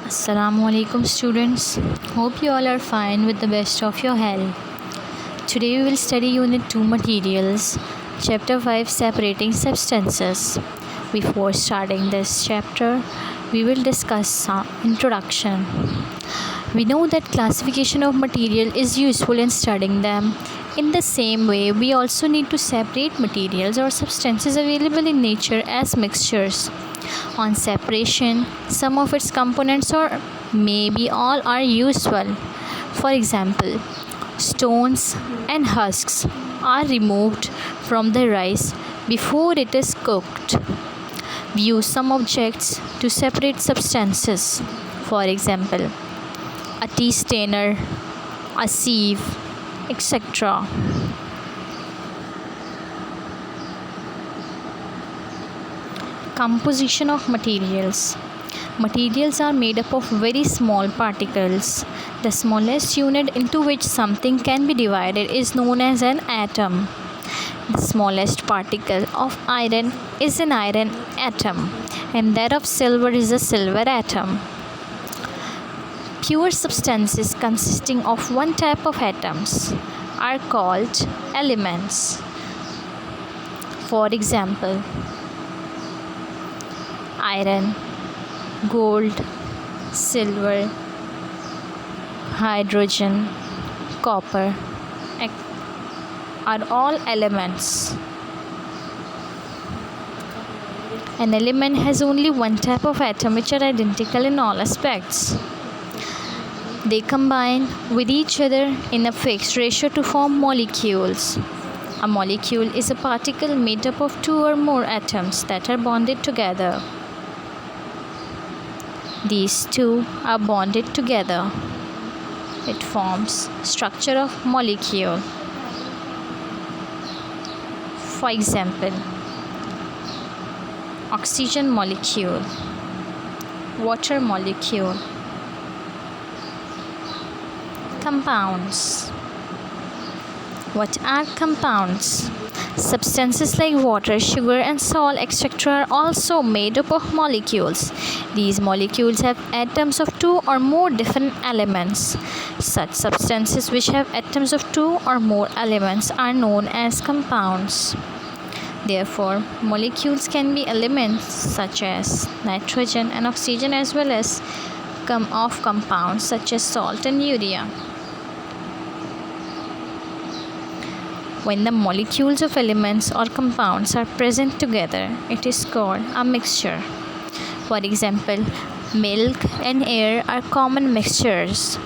Assalamualaikum students. Hope you all are fine with the best of your health. Today we will study Unit 2 Materials, Chapter 5 Separating Substances. Before starting this chapter, we will discuss some introduction. We know that classification of material is useful in studying them. In the same way, we also need to separate materials or substances available in nature as mixtures. On separation, some of its components or maybe all are useful. For example, stones and husks are removed from the rice before it is cooked. We use some objects to separate substances. For example, a tea stainer, a sieve, etc. Composition of materials. Materials are made up of very small particles. The smallest unit into which something can be divided is known as an atom. The smallest particle of iron is an iron atom, and that of silver is a silver atom. Pure substances consisting of one type of atoms are called elements. For example, iron, gold, silver, hydrogen, copper are all elements. An element has only one type of atom which are identical in all aspects. They combine with each other in a fixed ratio to form molecules. A molecule is a particle made up of two or more atoms that are bonded together. These two are bonded together. It forms structure of molecule. For example, oxygen molecule, water molecule. Compounds. What are compounds? Substances like water, sugar and salt, etc. are also made up of molecules. These molecules have atoms of two or more different elements. Such substances which have atoms of two or more elements are known as compounds. Therefore, molecules can be elements such as nitrogen and oxygen as well as of compounds such as salt and urea. When the molecules of elements or compounds are present together, it is called a mixture. For example, milk and air are common mixtures.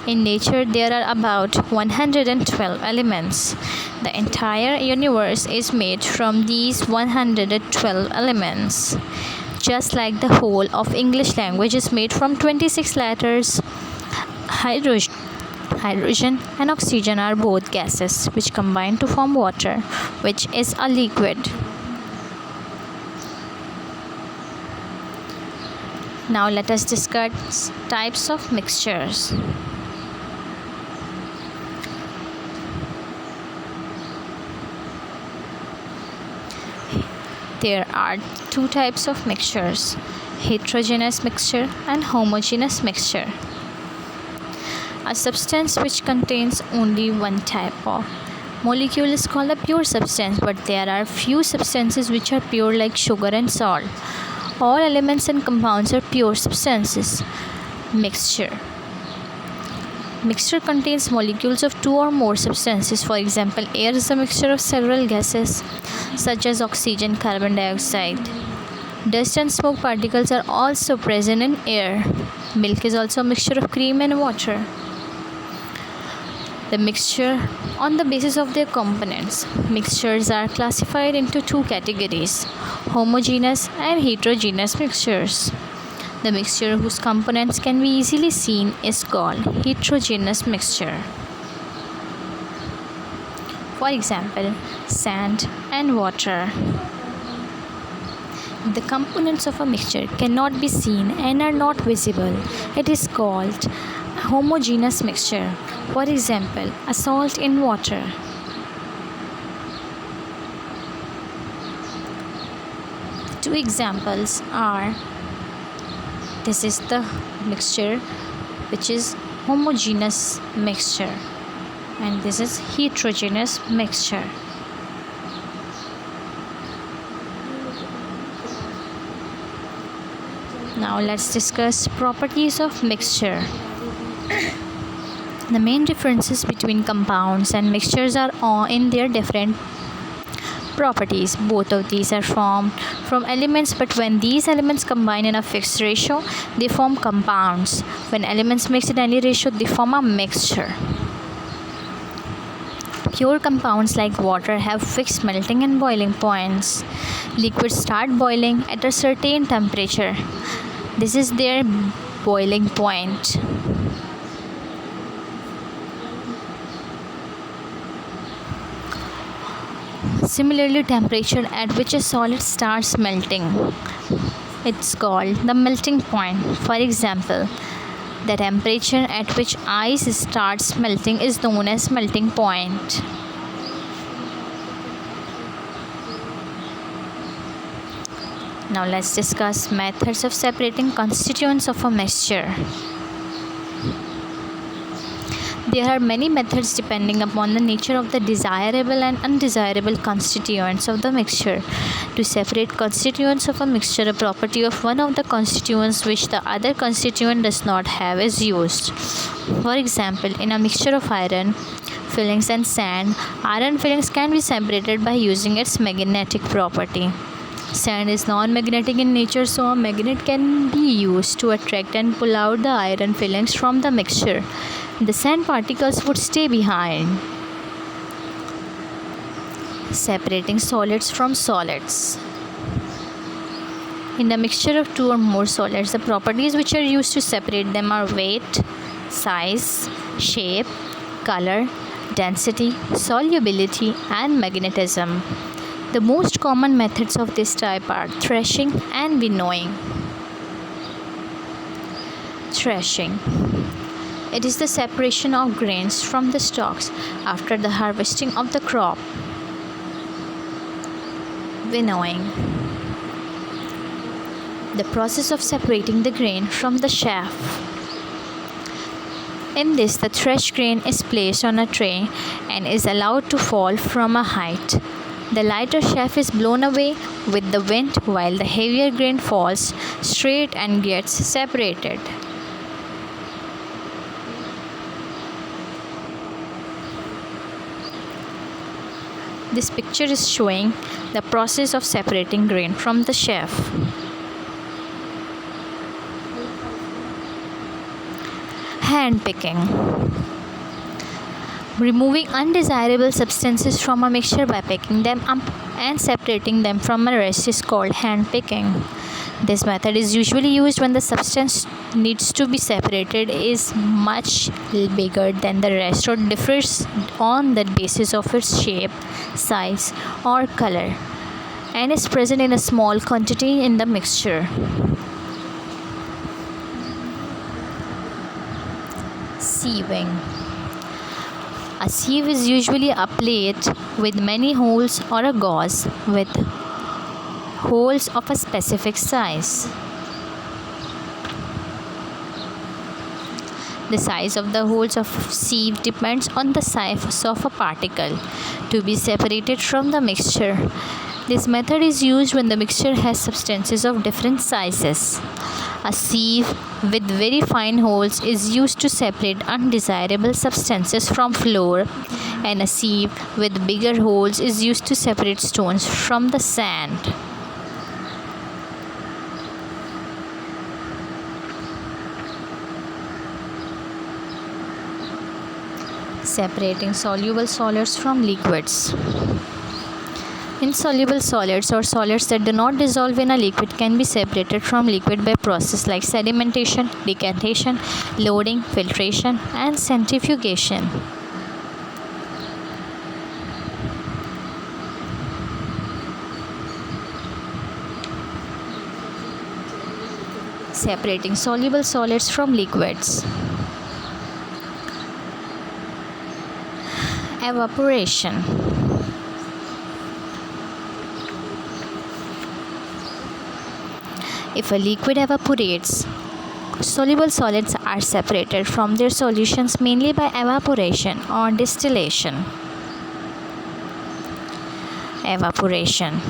In nature, there are about 112 elements. The entire universe is made from these 112 elements. Just like the whole of English language is made from 26 letters, hydrogen and oxygen are both gases which combine to form water, which is a liquid. Now let us discuss types of mixtures. There are two types of mixtures: heterogeneous mixture and homogeneous mixture. A substance which contains only one type of molecule is called a pure substance, but there are few substances which are pure like sugar and salt. All elements and compounds are pure substances. Mixture. Mixture contains molecules of two or more substances. For example, air is a mixture of several gases such as oxygen, carbon dioxide. Dust and smoke particles are also present in air. Milk is also a mixture of cream and water. The mixture on the basis of their components. Mixtures are classified into two categories: homogeneous and heterogeneous mixtures. The mixture whose components can be easily seen is called heterogeneous mixture. For example, sand and water. The components of a mixture cannot be seen and are not visible. It is called homogeneous mixture. For example, a salt in water. Two examples are This is the mixture which is homogeneous mixture, and this is heterogeneous mixture. Now let's discuss properties of mixture. The main differences between compounds and mixtures are in their different properties. Both of these are formed from elements, but when these elements combine in a fixed ratio, they form compounds. When elements mix in any ratio, they form a mixture. Pure compounds like water have fixed melting and boiling points. Liquids start boiling at a certain temperature. This is their boiling point. Similarly, temperature at which a solid starts melting, it's called the melting point. For example, the temperature at which ice starts melting is known as melting point. Now let's discuss methods of separating constituents of a mixture. There are many methods depending upon the nature of the desirable and undesirable constituents of the mixture. To separate constituents of a mixture, a property of one of the constituents which the other constituent does not have is used. For example, in a mixture of iron fillings and sand, iron fillings can be separated by using its magnetic property. Sand is non-magnetic in nature, so a magnet can be used to attract and pull out the iron fillings from the mixture. The sand particles would stay behind. Separating solids from solids. In the mixture of two or more solids, the properties which are used to separate them are weight, size, shape, color, density, solubility, and magnetism. The most common methods of this type are threshing and winnowing. Threshing. It is the separation of grains from the stalks after the harvesting of the crop. Winnowing. The process of separating the grain from the chaff. In this, the threshed grain is placed on a tray and is allowed to fall from a height. The lighter chaff is blown away with the wind while the heavier grain falls straight and gets separated. This picture is showing the process of separating grain from the chaff. Hand picking. Removing undesirable substances from a mixture by picking them up and separating them from the rest is called hand picking. This method is usually used when the substance needs to be separated is much bigger than the rest or differs on the basis of its shape, size, or color, and is present in a small quantity in the mixture. Sieving. A sieve is usually a plate with many holes or a gauze with holes of a specific size. The size of the holes of sieve depends on the size of a particle to be separated from the mixture. This method is used when the mixture has substances of different sizes. A sieve with very fine holes is used to separate undesirable substances from flour, and a sieve with bigger holes is used to separate stones from the sand. Separating soluble solids from liquids. Insoluble solids or solids that do not dissolve in a liquid can be separated from liquid by processes like sedimentation, decantation, loading, filtration, and centrifugation. Separating soluble solids from liquids. Evaporation. If a liquid evaporates, Soluble solids are separated from their solutions mainly by evaporation or distillation. Evaporation.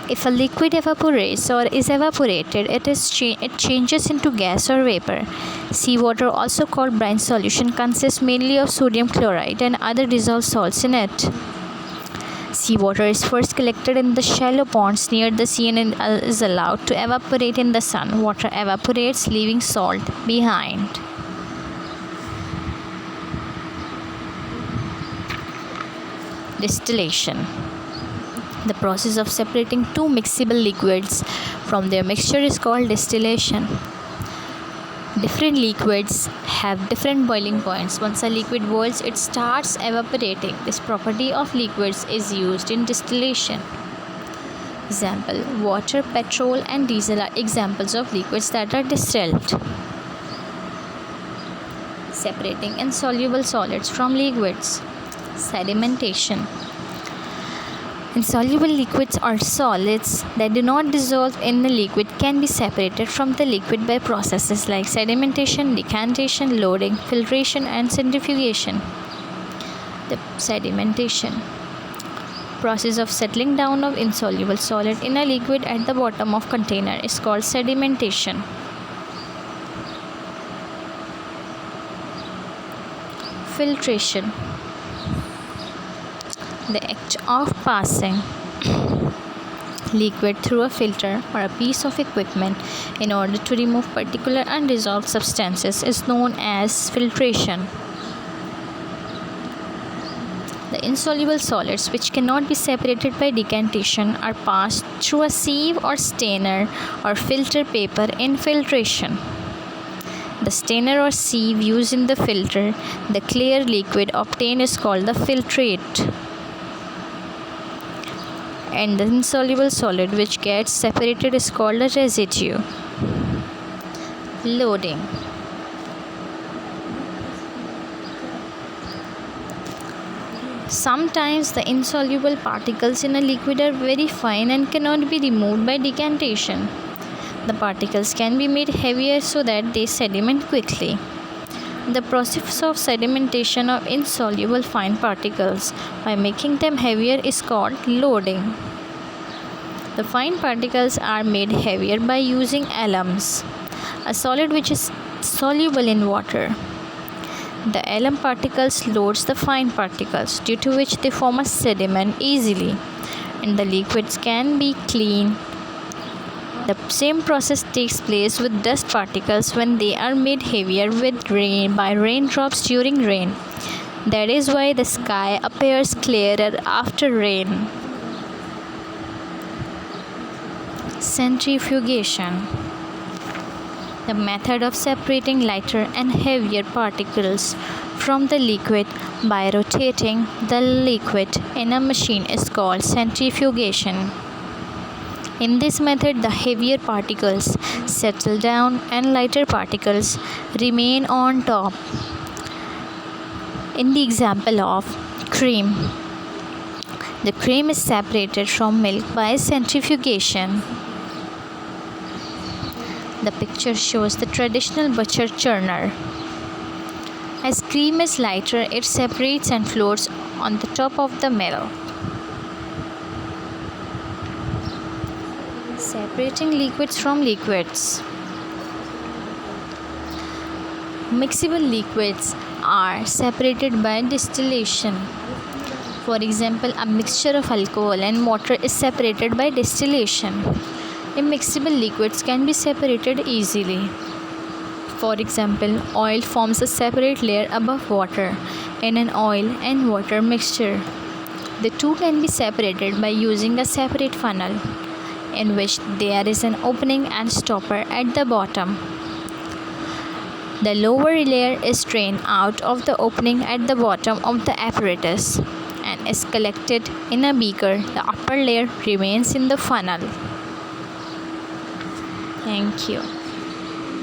If a liquid evaporates or is evaporated, it changes into gas or vapor. Seawater, also called brine solution, consists mainly of sodium chloride and other dissolved salts in it. Seawater is first collected in the shallow ponds near the sea and is allowed to evaporate in the sun. Water evaporates, leaving salt behind. Distillation. The process of separating two mixable liquids from their mixture is called distillation. Different liquids have different boiling points. Once a liquid boils, it starts evaporating. This property of liquids is used in distillation. Example: water, petrol, and diesel are examples of liquids that are distilled. Separating insoluble solids from liquids. Sedimentation. Insoluble liquids or solids that do not dissolve in the liquid can be separated from the liquid by processes like sedimentation, decantation, loading, filtration, and centrifugation. The sedimentation process of settling down of insoluble solid in a liquid at the bottom of container is called sedimentation. Filtration. The act of passing liquid through a filter or a piece of equipment in order to remove particular undissolved substances is known as filtration. The insoluble solids which cannot be separated by decantation are passed through a sieve or strainer or filter paper in filtration. The strainer or sieve used in the filter, the clear liquid obtained is called the filtrate. And the insoluble solid which gets separated is called a residue. Loading. Sometimes the insoluble particles in a liquid are very fine and cannot be removed by decantation. The particles can be made heavier so that they sediment quickly. The process of sedimentation of insoluble fine particles by making them heavier is called loading. The fine particles are made heavier by using alums, a solid which is soluble in water. The alum particles loads the fine particles, due to which they form a sediment easily, and the liquids can be clean. The same process takes place with dust particles when they are made heavier with rain by raindrops during rain. That is why the sky appears clearer after rain. Centrifugation. The method of separating lighter and heavier particles from the liquid by rotating the liquid in a machine is called centrifugation. In this method, the heavier particles settle down and lighter particles remain on top. In the example of cream, the cream is separated from milk by centrifugation. The picture shows the traditional butcher churner. As cream is lighter, it separates and floats on the top of the mill. Separating liquids from liquids. Mixable liquids are separated by distillation. For example, a mixture of alcohol and water is separated by distillation. Immixable liquids can be separated easily. For example, oil forms a separate layer above water in an oil and water mixture. The two can be separated by using a separate funnel, in which there is an opening and stopper at the bottom. The lower layer is drained out of the opening at the bottom of the apparatus and is collected in a beaker. The upper layer remains in the funnel. Thank you.